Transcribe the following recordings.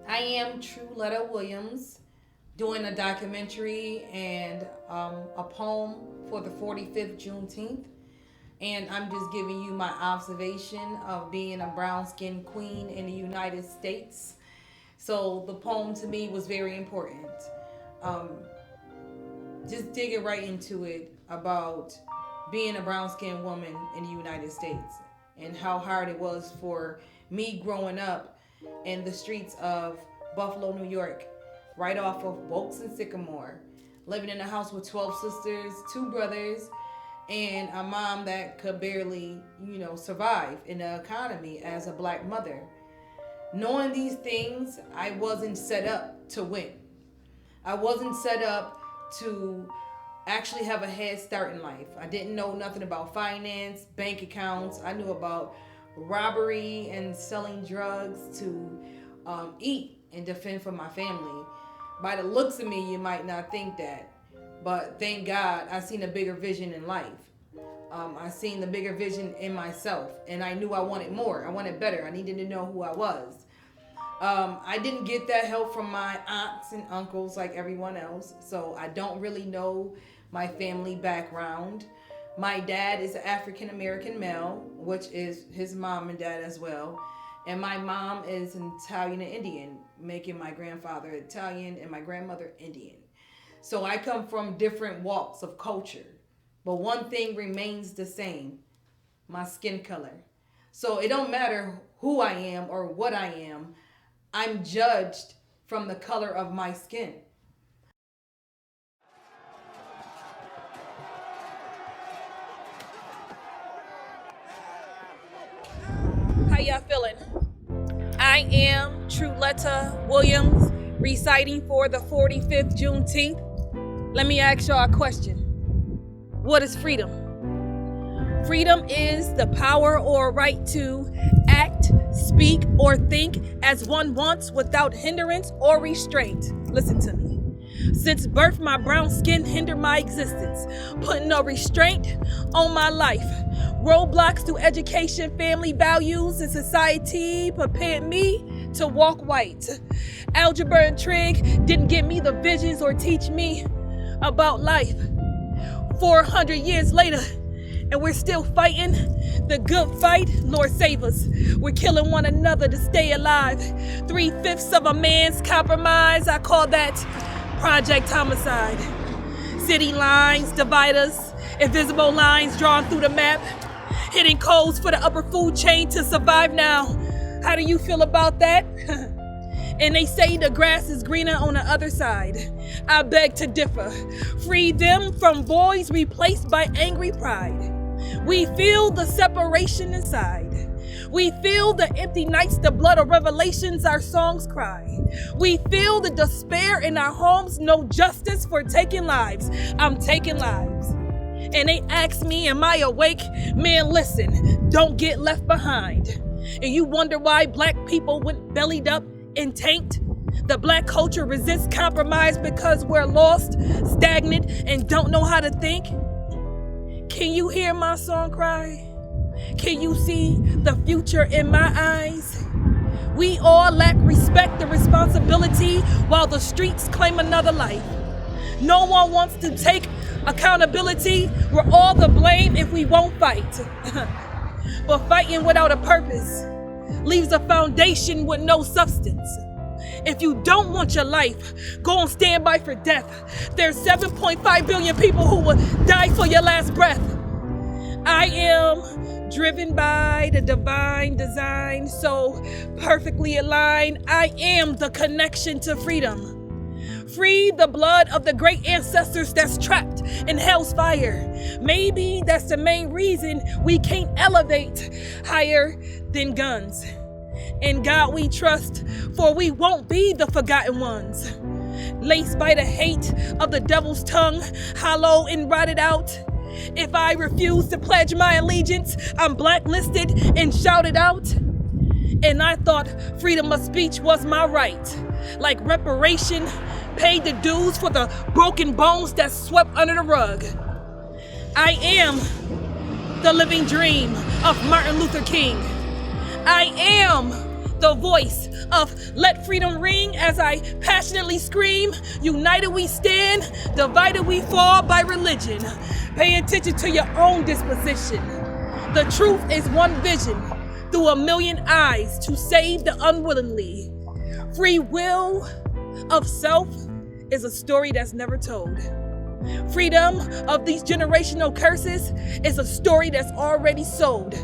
I am Trueletta Williams, doing a documentary and a poem for the 45th Juneteenth. And I'm just giving you my observation of being a brown skinned queen in the United States. So the poem to me was very important. Um, just digging right into it about being a brown skinned woman in the United States and how hard it was for me growing up in the streets of Buffalo, New York, right off of Oaks and Sycamore, living in a house with 12 sisters, two brothers, and a mom that could barely, survive in the economy as a black mother. Knowing these things, I wasn't set up to win. I wasn't set up to actually have a head start in life. I didn't know nothing about finance, bank accounts. I knew about robbery and selling drugs to eat and defend for my family. By the looks of me, you might not think that, but thank God I seen a bigger vision in life. I seen the bigger vision in myself, and I knew I wanted more. I wanted better. I needed to know who I was. I didn't get that help from my aunts and uncles like everyone else, so I don't really know my family background. My dad is an African American male, which is his mom and dad as well. And my mom is an Italian and Indian, making my grandfather Italian and my grandmother Indian. So I come from different walks of culture. But one thing remains the same, my skin color. So it don't matter who I am or what I am, I'm judged from the color of my skin. How y'all feeling? I am Truletta Williams, reciting for the 45th Juneteenth. Let me ask y'all a question. What is freedom? Freedom is the power or right to act, speak, or think as one wants without hindrance or restraint. Listen to me. Since birth, my brown skin hindered my existence, putting no restraint on my life. Roadblocks through education, family values, and society prepared me to walk white. Algebra and trig didn't give me the visions or teach me about life. 400 years later, and we're still fighting the good fight. Lord save us. We're killing one another to stay alive. 3/5 of a man's compromise. I call that project homicide. City lines divide us. Invisible lines drawn through the map. Hitting codes for the upper food chain to survive now. How do you feel about that? And they say the grass is greener on the other side. I beg to differ. Free them from boys replaced by angry pride. We feel the separation inside. We feel the empty nights, the blood of revelations our songs cry. We feel the despair in our homes, no justice for taking lives. I'm taking lives. And they ask me, am I awake? Man, listen, don't get left behind. And you wonder why black people went bellied up and tanked? The black culture resists compromise because we're lost, stagnant, and don't know how to think. Can you hear my song cry? Can you see the future in my eyes? We all lack respect and responsibility while the streets claim another life. No one wants to take accountability. We're all to blame if we won't fight. But fighting without a purpose leaves a foundation with no substance. If you don't want your life, go on standby for death. There's 7.5 billion people who will die for your last breath. I am driven by the divine design, so perfectly aligned. I am the connection to freedom. Free the blood of the great ancestors that's trapped in hell's fire. Maybe that's the main reason we can't elevate higher than guns. In God we trust, for we won't be the forgotten ones. Laced by the hate of the devil's tongue, hollow and rotted out. If I refuse to pledge my allegiance, I'm blacklisted and shouted out. And I thought freedom of speech was my right. Like reparation, paid the dues for the broken bones that swept under the rug. I am the living dream of Martin Luther King. I am the voice of let freedom ring as I passionately scream. United we stand, divided we fall by religion. Pay attention to your own disposition. The truth is one vision through a million eyes to save the unwillingly. Free will of self is a story that's never told. Freedom of these generational curses is a story that's already sold.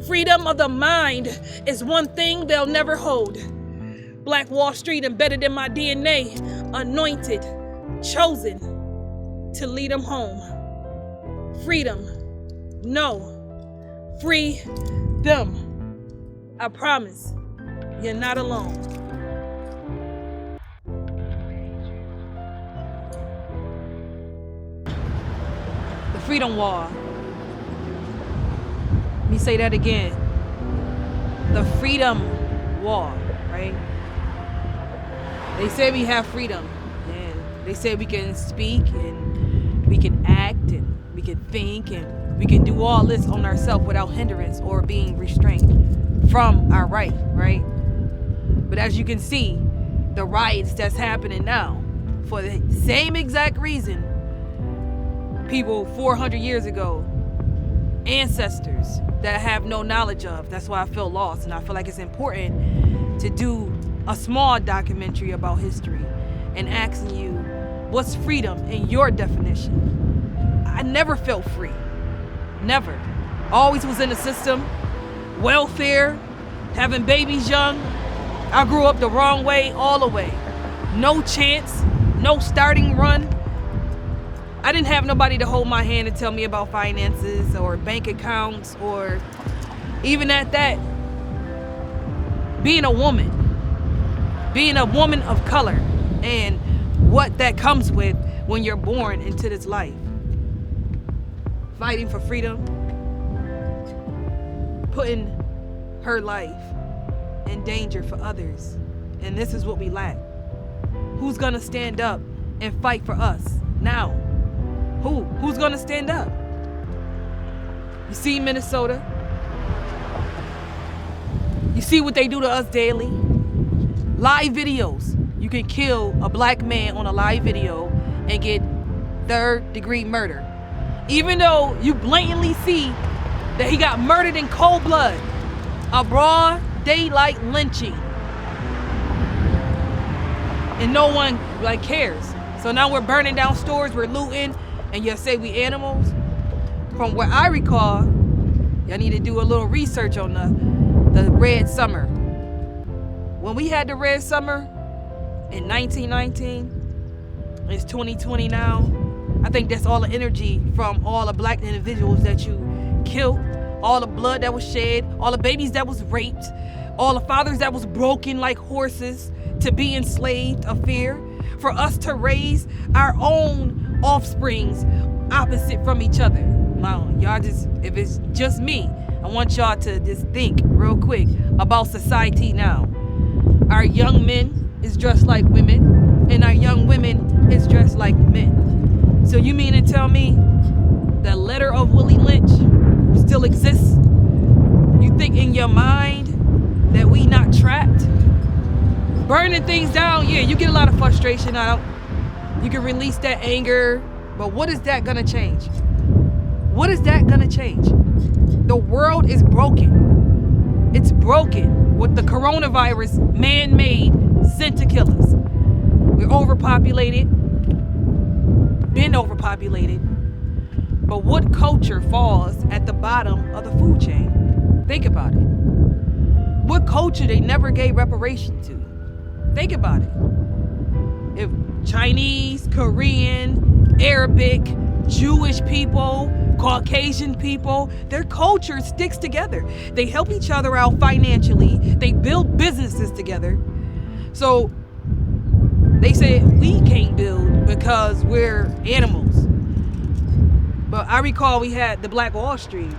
Freedom of the mind is one thing they'll never hold. Black Wall Street embedded in my DNA, anointed, chosen to lead them home. Freedom, no, free them. I promise you're not alone. The Freedom Wall. Let me say that again. The Freedom Wall, right? They say we have freedom, and they say we can speak and we can act and we can think and we can do all this on ourselves without hindrance or being restrained from our right? But as you can see, the riots that's happening now, for the same exact reason, people 400 years ago, ancestors that I have no knowledge of. That's why I feel lost, and I feel like it's important to do a small documentary about history and asking you, what's freedom in your definition? I never felt free. Never. Always was in the system. Welfare, having babies young. I grew up the wrong way all the way. No chance, no starting run. I didn't have nobody to hold my hand and tell me about finances or bank accounts, or even at that, being a woman of color, and what that comes with when you're born into this life. Fighting for freedom, putting her life in danger for others. And this is what we lack. Who's gonna stand up and fight for us now? Who's gonna stand up? You see Minnesota? You see what they do to us daily? Live videos. You can kill a black man on a live video and get third-degree murder. Even though you blatantly see that he got murdered in cold blood. A broad daylight lynching. And no one cares. So now we're burning down stores, we're looting, and you say we animals? From what I recall, y'all need to do a little research on the Red Summer. When we had the Red Summer in 1919, it's 2020 now. I think that's all the energy from all the black individuals that you killed, all the blood that was shed, all the babies that was raped, all the fathers that was broken like horses to be enslaved of fear, for us to raise our own offsprings opposite from each other. Now, y'all if it's just me, I want y'all to just think real quick about society now. Our young men is dressed like women, and our young women is dressed like men. So you mean to tell me the letter of Willie Lynch still exists? You think in your mind that we not trapped? Burning things down, yeah, you get a lot of frustration out. You can release that anger, but what is that gonna change? What is that gonna change? The world is broken. It's broken with the coronavirus, man-made, sent to kill us. We're overpopulated, been overpopulated, but what culture falls at the bottom of the food chain? Think about it. What culture they never gave reparation to? Think about it. If Chinese, Korean, Arabic, Jewish people, Caucasian people, their culture sticks together. They help each other out financially. They build businesses together. So they say we can't build because we're animals. But I recall we had the Black Wall Street,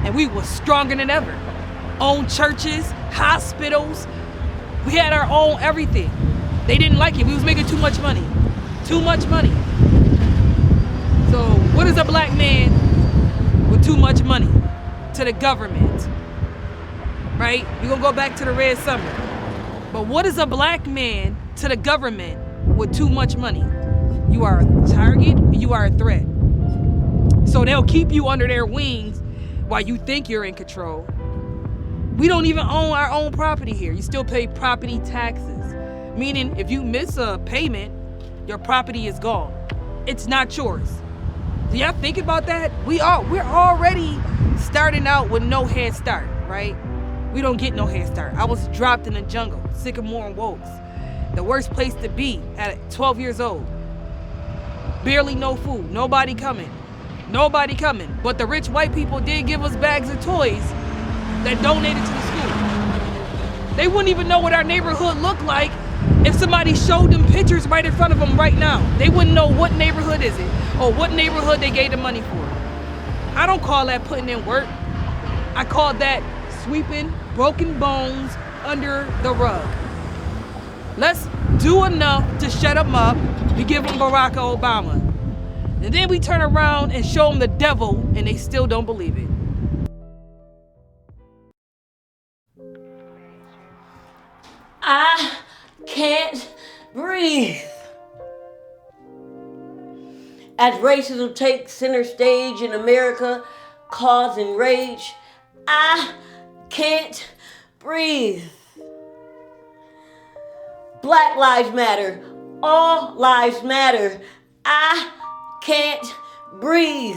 and we were stronger than ever. Own churches, hospitals. We had our own everything. They didn't like it. We was making too much money. Too much money. So what is a black man with too much money to the government? right? You're gonna go back to the red summer. But what is a black man to the government with too much money? You are a target, you are a threat. So they'll keep you under their wings while you think you're in control. We don't even own our own property here. You still pay property taxes, meaning if you miss a payment, your property is gone. It's not yours. Do y'all think about that? We're already starting out with no head start, right? We don't get no head start. I was dropped in the jungle, Sycamore and Wokes. The worst place to be at 12 years old. Barely no food, nobody coming. But the rich white people did give us bags of toys that donated to the school. They wouldn't even know what our neighborhood looked like if somebody showed them pictures right in front of them right now. They wouldn't know what neighborhood is it or what neighborhood they gave the money for. I don't call that putting in work. I call that sweeping broken bones under the rug. Let's do enough to shut them up. We give them Barack Obama. And then we turn around and show them the devil and they still don't believe it. I can't breathe. As racism takes center stage in America, causing rage, I can't breathe. Black lives matter. All lives matter. I can't breathe.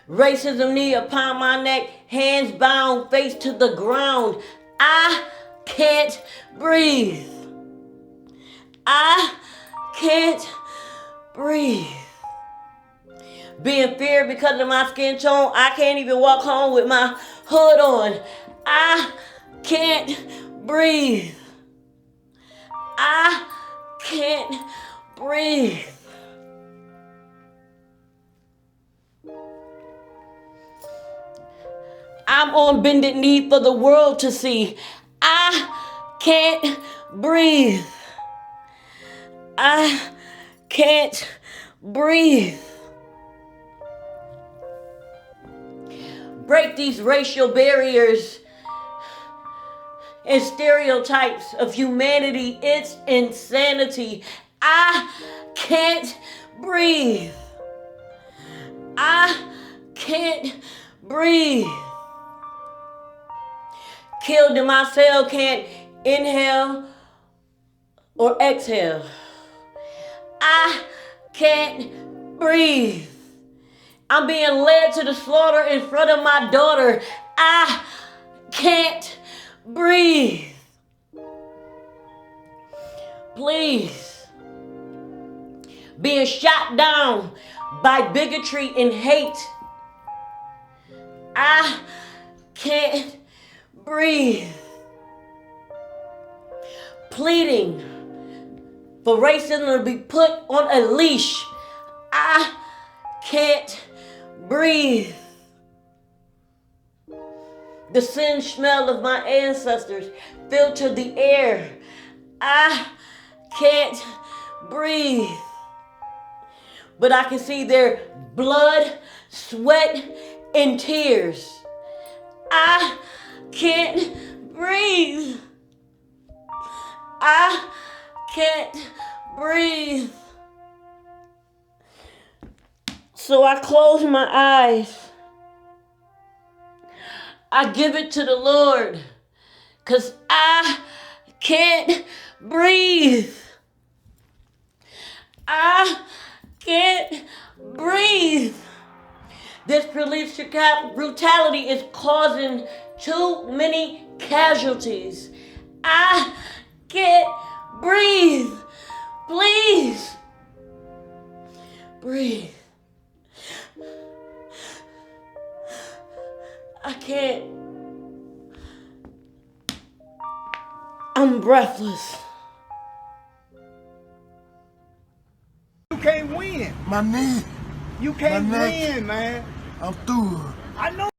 Racism knee upon my neck, hands bound, face to the ground. I can't breathe. I can't breathe. Being feared because of my skin tone, I can't even walk home with my hood on. I can't breathe. I can't breathe. I'm on bended knee for the world to see. I can't breathe. I can't breathe. Break these racial barriers and stereotypes of humanity. It's insanity. I can't breathe. I can't breathe. Killed in my cell, can't inhale or exhale. I can't breathe. I'm being led to the slaughter in front of my daughter. I can't breathe. Please. Being shot down by bigotry and hate. I can't breathe. Pleading for racism to be put on a leash. I can't breathe. The sin smell of my ancestors filtered the air. I can't breathe. But I can see their blood, sweat, and tears. I can't breathe. I can't breathe. So I close my eyes. I give it to the Lord, 'cause I can't breathe. I can't breathe. This police brutality is causing too many casualties. I can't breathe. Please breathe. I can't. I'm breathless. You can't win. My knee. You can't My neck. win, man. I'm through. I know.